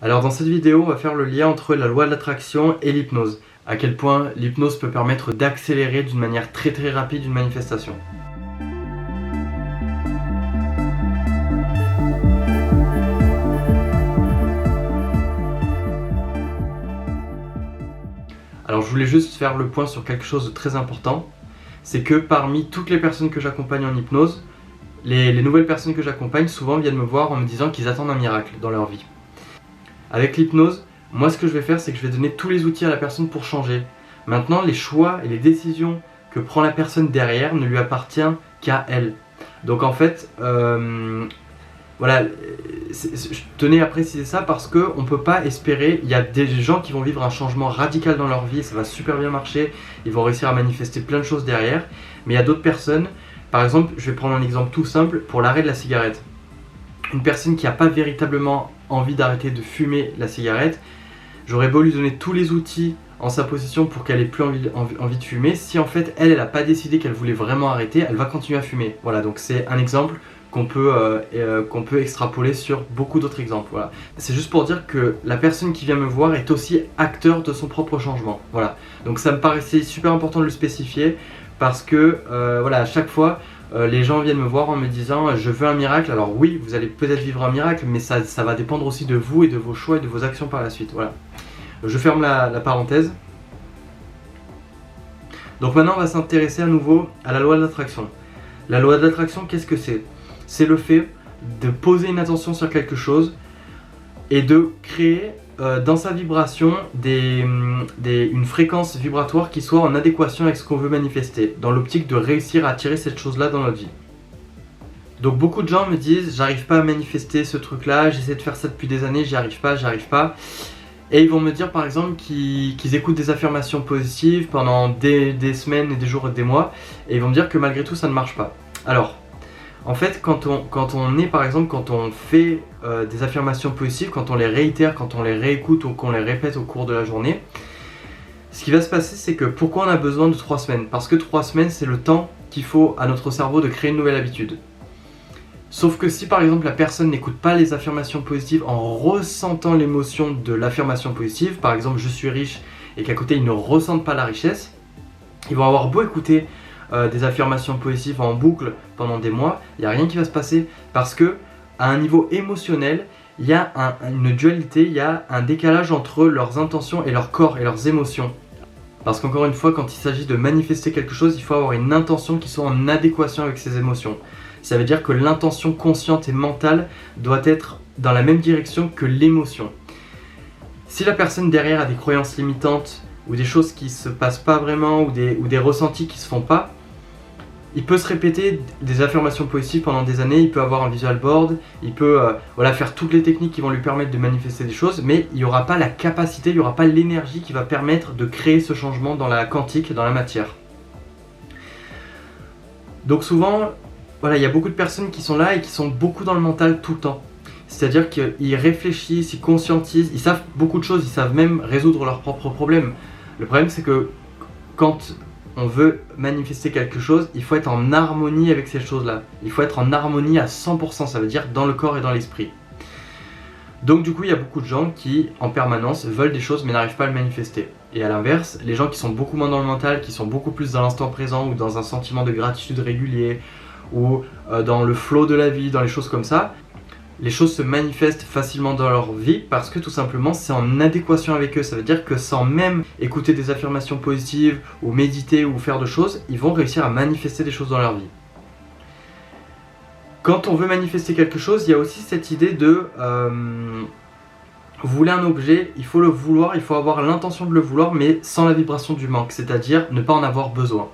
Alors dans cette vidéo, on va faire le lien entre la loi de l'attraction et l'hypnose. À quel point l'hypnose peut permettre d'accélérer d'une manière très rapide une manifestation. Alors je voulais juste faire le point sur quelque chose de très important. C'est que parmi toutes les personnes que j'accompagne en hypnose, les nouvelles personnes que j'accompagne souvent viennent me voir en me disant qu'ils attendent un miracle dans leur vie. Avec l'hypnose, moi ce que je vais faire, c'est que je vais donner tous les outils à la personne pour changer. Maintenant, les choix et les décisions que prend la personne derrière ne lui appartiennent qu'à elle. Donc en fait, voilà, je tenais à préciser ça parce qu'on ne peut pas espérer, il y a des gens qui vont vivre un changement radical dans leur vie, ça va super bien marcher, ils vont réussir à manifester plein de choses derrière, mais il y a d'autres personnes, par exemple, je vais prendre un exemple tout simple pour l'arrêt de la cigarette. Une personne qui n'a pas véritablement envie d'arrêter de fumer la cigarette, j'aurais beau lui donner tous les outils en sa possession pour qu'elle ait plus envie de fumer, si en fait elle n'a pas décidé qu'elle voulait vraiment arrêter, elle va continuer à fumer. Voilà, donc c'est un exemple qu'on peut extrapoler sur beaucoup d'autres exemples. Voilà. C'est juste pour dire que la personne qui vient me voir est aussi acteur de son propre changement. Voilà. Donc ça me paraissait super important de le spécifier parce que voilà, à chaque fois, les gens viennent me voir en me disant je veux un miracle. Alors oui, vous allez peut-être vivre un miracle, mais ça va dépendre aussi de vous et de vos choix et de vos actions par la suite. Voilà. Je ferme la parenthèse. Donc maintenant on va s'intéresser à nouveau à la loi de l'attraction. La loi de l'attraction, qu'est-ce que c'est ? C'est le fait de poser une attention sur quelque chose et de créer dans sa vibration une fréquence vibratoire qui soit en adéquation avec ce qu'on veut manifester, dans l'optique de réussir à attirer cette chose-là dans notre vie. Donc beaucoup de gens me disent j'arrive pas à manifester ce truc-là, j'essaie de faire ça depuis des années, j'y arrive pas. Et ils vont me dire par exemple qu'ils écoutent des affirmations positives pendant des semaines et des jours et des mois, et ils vont me dire que malgré tout ça ne marche pas. Alors, en fait, quand on fait des affirmations positives, quand on les réitère, quand on les réécoute ou qu'on les répète au cours de la journée, ce qui va se passer, c'est que pourquoi on a besoin de 3 semaines ? Parce que 3 semaines, c'est le temps qu'il faut à notre cerveau de créer une nouvelle habitude. Sauf que si par exemple la personne n'écoute pas les affirmations positives en ressentant l'émotion de l'affirmation positive, par exemple je suis riche et qu'à côté ils ne ressentent pas la richesse, ils vont avoir beau écouter des affirmations positives en boucle pendant des mois, il n'y a rien qui va se passer parce que à un niveau émotionnel, il y a une dualité, il y a un décalage entre leurs intentions et leur corps et leurs émotions. Parce qu'encore une fois, quand il s'agit de manifester quelque chose, il faut avoir une intention qui soit en adéquation avec ses émotions. Ça veut dire que l'intention consciente et mentale doit être dans la même direction que l'émotion. Si la personne derrière a des croyances limitantes ou des choses qui ne se passent pas vraiment ou des ressentis qui ne se font pas, il peut se répéter des affirmations positives pendant des années, il peut avoir un visual board, il peut faire toutes les techniques qui vont lui permettre de manifester des choses, mais il n'y aura pas la capacité, il n'y aura pas l'énergie qui va permettre de créer ce changement dans la quantique, dans la matière. Donc souvent, voilà, il y a beaucoup de personnes qui sont là et qui sont beaucoup dans le mental tout le temps. C'est-à-dire qu'ils réfléchissent, ils conscientisent, ils savent beaucoup de choses, ils savent même résoudre leurs propres problèmes. Le problème c'est que quand on veut manifester quelque chose, il faut être en harmonie avec ces choses-là. Il faut être en harmonie à 100%, ça veut dire dans le corps et dans l'esprit. Donc du coup, il y a beaucoup de gens qui, en permanence, veulent des choses mais n'arrivent pas à le manifester. Et à l'inverse, les gens qui sont beaucoup moins dans le mental, qui sont beaucoup plus dans l'instant présent ou dans un sentiment de gratitude régulier, ou dans le flow de la vie, dans les choses comme ça, les choses se manifestent facilement dans leur vie parce que tout simplement c'est en adéquation avec eux. Ça veut dire que sans même écouter des affirmations positives ou méditer ou faire de choses, ils vont réussir à manifester des choses dans leur vie. Quand on veut manifester quelque chose, il y a aussi cette idée de vous voulez un objet, il faut le vouloir, il faut avoir l'intention de le vouloir mais sans la vibration du manque, c'est-à-dire ne pas en avoir besoin.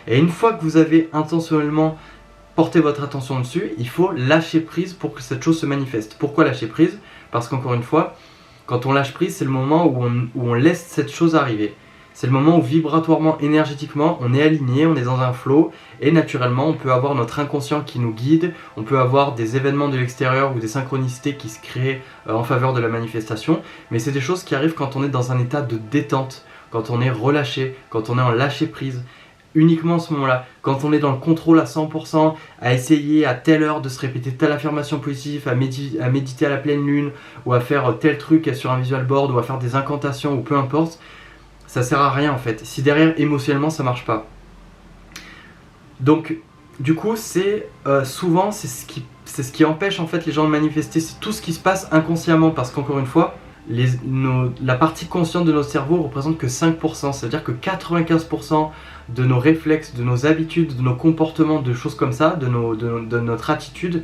Et une fois que vous avez intentionnellement portez votre attention dessus, il faut lâcher prise pour que cette chose se manifeste. Pourquoi lâcher prise ? Parce qu'encore une fois, quand on lâche prise, c'est le moment où on laisse cette chose arriver. C'est le moment où vibratoirement, énergétiquement, on est aligné, on est dans un flow et naturellement, on peut avoir notre inconscient qui nous guide, on peut avoir des événements de l'extérieur ou des synchronicités qui se créent en faveur de la manifestation, mais c'est des choses qui arrivent quand on est dans un état de détente, quand on est relâché, quand on est en lâcher prise. uniquement à ce moment-là. Quand on est dans le contrôle à 100%, à essayer à telle heure de se répéter telle affirmation positive, à méditer à la pleine lune, ou à faire tel truc sur un visual board, ou à faire des incantations, ou peu importe, ça sert à rien en fait. Si derrière, émotionnellement, ça marche pas. Donc, du coup, souvent, c'est ce qui empêche en fait les gens de manifester, c'est tout ce qui se passe inconsciemment, parce qu'encore une fois, la partie consciente de notre cerveau représente que 5%, c'est-à-dire que 95% de nos réflexes, de nos habitudes, de nos comportements, de choses comme ça, de notre attitude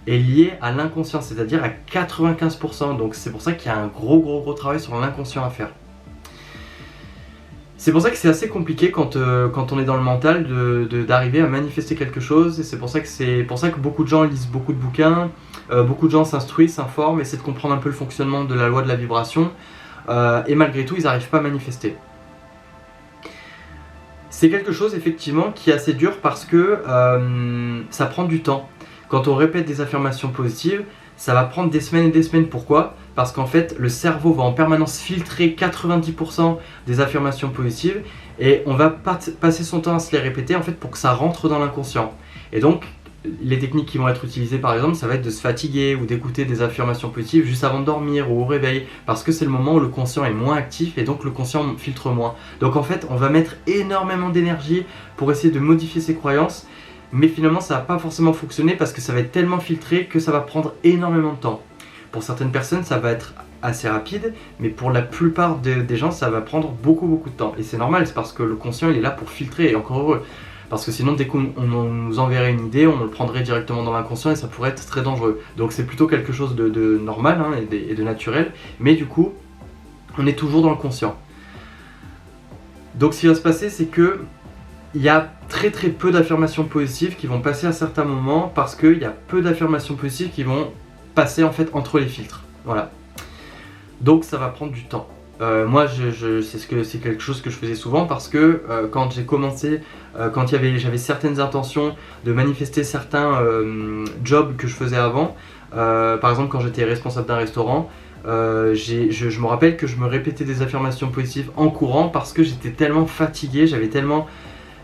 est liée à l'inconscient, c'est-à-dire à 95%. Donc c'est pour ça qu'il y a un gros travail sur l'inconscient à faire. C'est pour ça que c'est assez compliqué quand on est dans le mental d'arriver à manifester quelque chose, et c'est pour ça que beaucoup de gens lisent beaucoup de bouquins, beaucoup de gens s'instruisent, s'informent, essaient de comprendre un peu le fonctionnement de la loi de la vibration, et malgré tout ils n'arrivent pas à manifester. C'est quelque chose effectivement qui est assez dur parce que ça prend du temps. Quand on répète des affirmations positives, ça va prendre des semaines et des semaines. Pourquoi ? Parce qu'en fait, le cerveau va en permanence filtrer 90% des affirmations positives et on va passer son temps à se les répéter en fait pour que ça rentre dans l'inconscient. Et donc, les techniques qui vont être utilisées par exemple, ça va être de se fatiguer ou d'écouter des affirmations positives juste avant de dormir ou au réveil, parce que c'est le moment où le conscient est moins actif et donc le conscient filtre moins. Donc en fait, on va mettre énormément d'énergie pour essayer de modifier ses croyances, mais finalement ça va pas forcément fonctionner parce que ça va être tellement filtré que ça va prendre énormément de temps. Pour certaines personnes ça va être assez rapide, mais pour la plupart des gens ça va prendre beaucoup de temps. Et c'est normal, c'est parce que le conscient il est là pour filtrer, et encore heureux. Parce que sinon dès qu'on nous enverrait une idée, on le prendrait directement dans l'inconscient et ça pourrait être très dangereux. Donc c'est plutôt quelque chose de normal hein, et de naturel, mais du coup on est toujours dans le conscient. Donc ce qui va se passer c'est que il y a très peu d'affirmations positives qui vont passer à certains moments, parce qu'il y a peu d'affirmations positives qui vont passer en fait entre les filtres. Voilà. Donc ça va prendre du temps. Moi c'est quelque chose que je faisais souvent, parce que quand j'ai commencé, quand j'avais certaines intentions de manifester certains jobs que je faisais avant, par exemple quand j'étais responsable d'un restaurant, je me rappelle que je me répétais des affirmations positives en courant parce que j'étais tellement fatigué,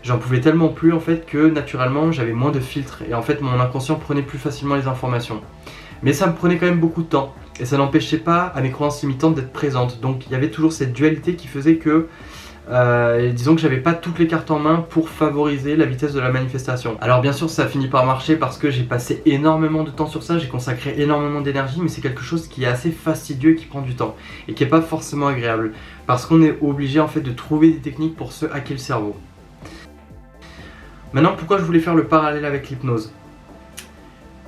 j'en pouvais tellement plus en fait que naturellement j'avais moins de filtres et en fait mon inconscient prenait plus facilement les informations. Mais ça me prenait quand même beaucoup de temps et ça n'empêchait pas à mes croyances limitantes d'être présentes. Donc il y avait toujours cette dualité qui faisait que disons que j'avais pas toutes les cartes en main pour favoriser la vitesse de la manifestation. Alors bien sûr ça a fini par marcher parce que j'ai passé énormément de temps sur ça, j'ai consacré énormément d'énergie, mais c'est quelque chose qui est assez fastidieux et qui prend du temps et qui est pas forcément agréable, parce qu'on est obligé en fait de trouver des techniques pour se hacker le cerveau. Maintenant, pourquoi je voulais faire le parallèle avec l'hypnose ?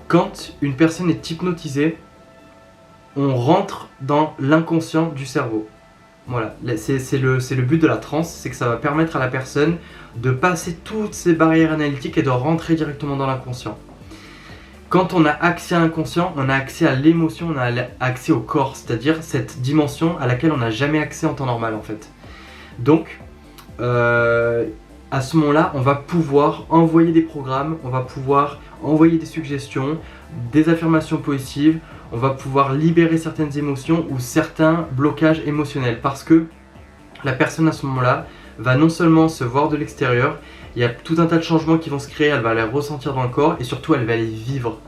Quand une personne est hypnotisée, on rentre dans l'inconscient du cerveau. Voilà, c'est le but de la transe, c'est que ça va permettre à la personne de passer toutes ces barrières analytiques et de rentrer directement dans l'inconscient. Quand on a accès à l'inconscient, on a accès à l'émotion, on a accès au corps, c'est-à-dire cette dimension à laquelle on n'a jamais accès en temps normal en fait. Donc, à ce moment-là, on va pouvoir envoyer des programmes, on va pouvoir envoyer des suggestions, des affirmations positives, on va pouvoir libérer certaines émotions ou certains blocages émotionnels, parce que la personne à ce moment-là va non seulement se voir de l'extérieur, il y a tout un tas de changements qui vont se créer, elle va les ressentir dans le corps et surtout elle va les vivre.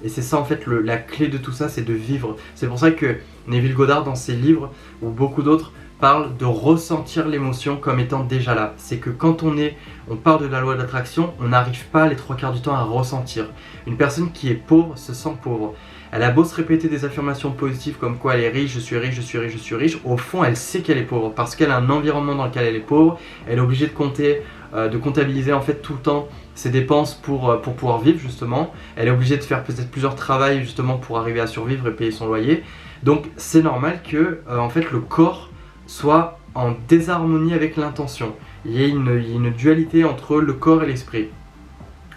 Et c'est ça en fait la clé de tout ça, c'est de vivre. C'est pour ça que Neville Goddard dans ses livres ou beaucoup d'autres parle de ressentir l'émotion comme étant déjà là. C'est que quand on parle de la loi de l'attraction, on n'arrive pas les 3/4 du temps à ressentir. Une personne qui est pauvre se sent pauvre. Elle a beau se répéter des affirmations positives comme quoi elle est riche, je suis riche, je suis riche, je suis riche. Au fond, elle sait qu'elle est pauvre parce qu'elle a un environnement dans lequel elle est pauvre. Elle est obligée de comptabiliser en fait tout le temps ses dépenses pour pouvoir vivre justement. Elle est obligée de faire peut-être plusieurs travails justement pour arriver à survivre et payer son loyer. Donc c'est normal que en fait le corps soit en désharmonie avec l'intention. Il y a une dualité entre le corps et l'esprit.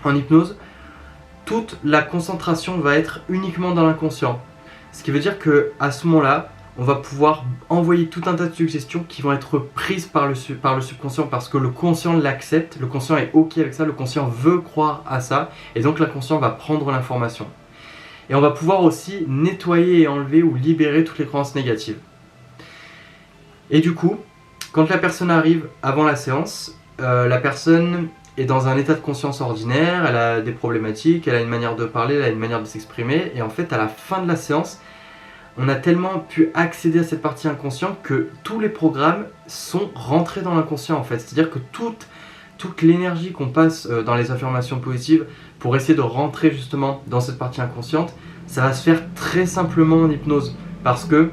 En hypnose, toute la concentration va être uniquement dans l'inconscient. Ce qui veut dire qu'à ce moment-là, on va pouvoir envoyer tout un tas de suggestions qui vont être prises par le subconscient, parce que le conscient l'accepte, le conscient est ok avec ça, le conscient veut croire à ça, et donc l'inconscient va prendre l'information. Et on va pouvoir aussi nettoyer et enlever ou libérer toutes les croyances négatives. Et du coup, quand la personne arrive avant la séance, la personne est dans un état de conscience ordinaire, elle a des problématiques, elle a une manière de parler, elle a une manière de s'exprimer, et en fait à la fin de la séance, on a tellement pu accéder à cette partie inconsciente que tous les programmes sont rentrés dans l'inconscient en fait. C'est-à-dire que toute l'énergie qu'on passe dans les affirmations positives pour essayer de rentrer justement dans cette partie inconsciente, ça va se faire très simplement en hypnose parce que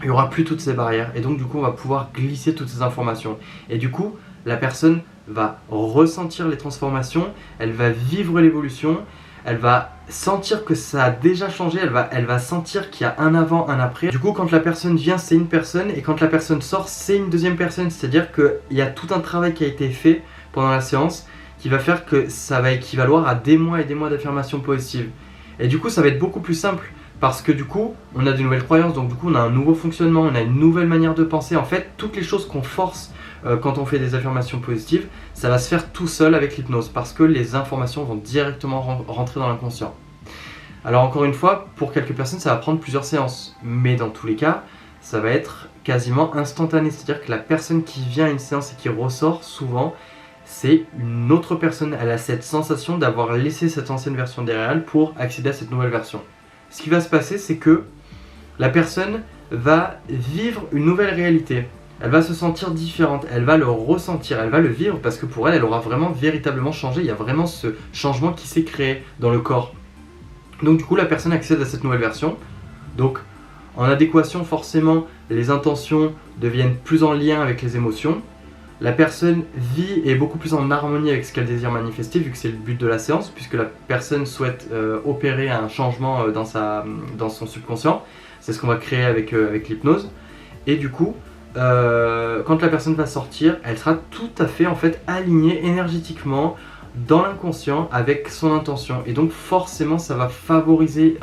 il n'y aura plus toutes ces barrières et donc du coup on va pouvoir glisser toutes ces informations. Et du coup, la personne va ressentir les transformations, elle va vivre l'évolution, elle va sentir que ça a déjà changé, elle va sentir qu'il y a un avant, un après. Du coup, quand la personne vient, c'est une personne, et quand la personne sort, c'est une deuxième personne. C'est-à-dire qu'il y a tout un travail qui a été fait pendant la séance qui va faire que ça va équivaloir à des mois et des mois d'affirmations positives. Et du coup, ça va être beaucoup plus simple parce que du coup, on a de nouvelles croyances, donc du coup, on a un nouveau fonctionnement, on a une nouvelle manière de penser. En fait, toutes les choses qu'on force quand on fait des affirmations positives, ça va se faire tout seul avec l'hypnose parce que les informations vont directement rentrer dans l'inconscient. Alors encore une fois, pour quelques personnes, ça va prendre plusieurs séances, mais dans tous les cas, ça va être quasiment instantané. C'est-à-dire que la personne qui vient à une séance et qui ressort, souvent, c'est une autre personne. Elle a cette sensation d'avoir laissé cette ancienne version derrière elle pour accéder à cette nouvelle version. Ce qui va se passer, c'est que la personne va vivre une nouvelle réalité. Elle va se sentir différente, elle va le ressentir, elle va le vivre parce que pour elle, elle aura vraiment véritablement changé. Il y a vraiment ce changement qui s'est créé dans le corps. Donc du coup, la personne accède à cette nouvelle version. Donc en adéquation, forcément, les intentions deviennent plus en lien avec les émotions. La personne vit et est beaucoup plus en harmonie avec ce qu'elle désire manifester, vu que c'est le but de la séance, puisque la personne souhaite opérer un changement dans son subconscient. C'est ce qu'on va créer avec l'hypnose. Et du coup, quand la personne va sortir, elle sera tout à fait en fait alignée énergétiquement dans l'inconscient avec son intention. Et donc forcément, ça va favoriser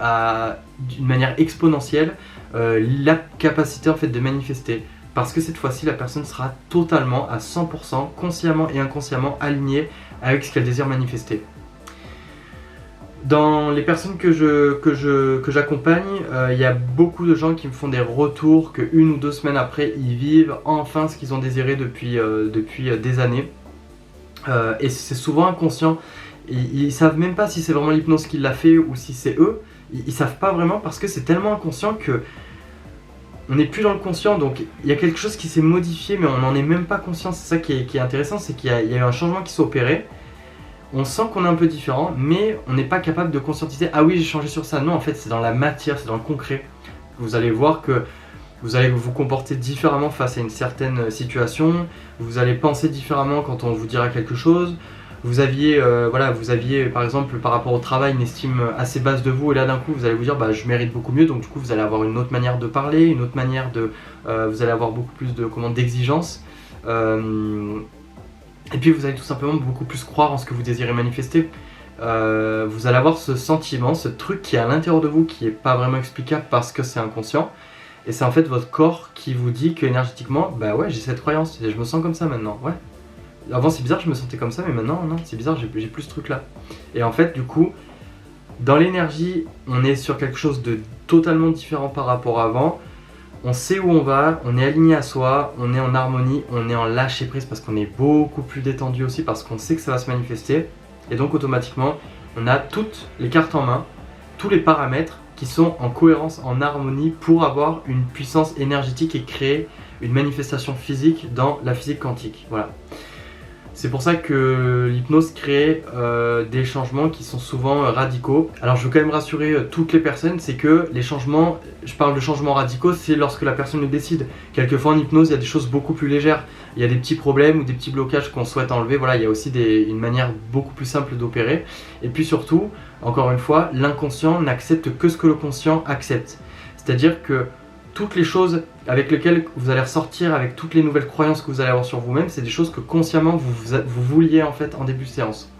d'une manière exponentielle la capacité en fait de manifester. Parce que cette fois-ci, la personne sera totalement à 100% consciemment et inconsciemment alignée avec ce qu'elle désire manifester. Dans les personnes que j'accompagne, il y a beaucoup de gens qui me font des retours que 1 ou 2 semaines après, ils vivent enfin ce qu'ils ont désiré depuis des années. Et c'est souvent inconscient. Ils savent même pas si c'est vraiment l'hypnose qui l'a fait ou si c'est eux. Ils savent pas vraiment parce que c'est tellement inconscient que on n'est plus dans le conscient, donc il y a quelque chose qui s'est modifié mais on n'en est même pas conscient. C'est ça qui est intéressant, c'est qu'il y a eu un changement qui s'est opéré. On sent qu'on est un peu différent, mais on n'est pas capable de conscientiser. Ah oui, j'ai changé sur ça. Non, en fait, c'est dans la matière, c'est dans le concret. Vous allez voir que vous allez vous comporter différemment face à une certaine situation. Vous allez penser différemment quand on vous dira quelque chose. Vous aviez par exemple par rapport au travail une estime assez basse de vous et là d'un coup vous allez vous dire bah, je mérite beaucoup mieux, donc du coup vous allez avoir une autre manière de parler, une autre manière de vous allez avoir beaucoup plus d'exigence et puis vous allez tout simplement beaucoup plus croire en ce que vous désirez manifester. Vous allez avoir ce sentiment, ce truc qui est à l'intérieur de vous qui n'est pas vraiment explicable parce que c'est inconscient et c'est en fait votre corps qui vous dit que énergétiquement bah ouais j'ai cette croyance, je me sens comme ça maintenant, ouais. Avant c'est bizarre, je me sentais comme ça, mais maintenant non, c'est bizarre, j'ai plus ce truc là. Et en fait du coup, dans l'énergie, on est sur quelque chose de totalement différent par rapport à avant. On sait où on va, on est aligné à soi, on est en harmonie, on est en lâcher prise parce qu'on est beaucoup plus détendu aussi parce qu'on sait que ça va se manifester. Et donc automatiquement, on a toutes les cartes en main, tous les paramètres qui sont en cohérence, en harmonie pour avoir une puissance énergétique et créer une manifestation physique dans la physique quantique. Voilà. C'est pour ça que l'hypnose crée des changements qui sont souvent radicaux. Alors je veux quand même rassurer toutes les personnes, c'est que les changements, je parle de changements radicaux, c'est lorsque la personne le décide. Quelquefois en hypnose, il y a des choses beaucoup plus légères. Il y a des petits problèmes ou des petits blocages qu'on souhaite enlever. Voilà, il y a aussi une manière beaucoup plus simple d'opérer. Et puis surtout, encore une fois, l'inconscient n'accepte que ce que le conscient accepte. C'est-à-dire que toutes les choses avec lesquelles vous allez ressortir, avec toutes les nouvelles croyances que vous allez avoir sur vous-même, c'est des choses que consciemment vous vouliez en fait en début de séance.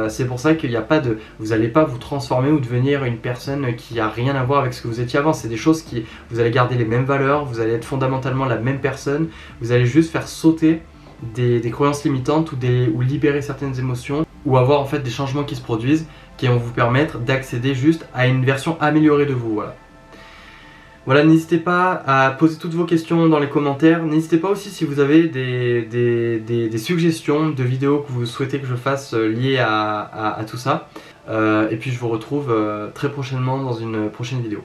C'est pour ça qu'il n'y a pas de... Vous n'allez pas vous transformer ou devenir une personne qui n'a rien à voir avec ce que vous étiez avant. C'est des choses qui... Vous allez garder les mêmes valeurs, vous allez être fondamentalement la même personne. Vous allez juste faire sauter des croyances limitantes ou libérer certaines émotions ou avoir en fait des changements qui se produisent qui vont vous permettre d'accéder juste à une version améliorée de vous. Voilà. Voilà, n'hésitez pas à poser toutes vos questions dans les commentaires. N'hésitez pas aussi si vous avez des suggestions de vidéos que vous souhaitez que je fasse liées à tout ça. Et puis je vous retrouve très prochainement dans une prochaine vidéo.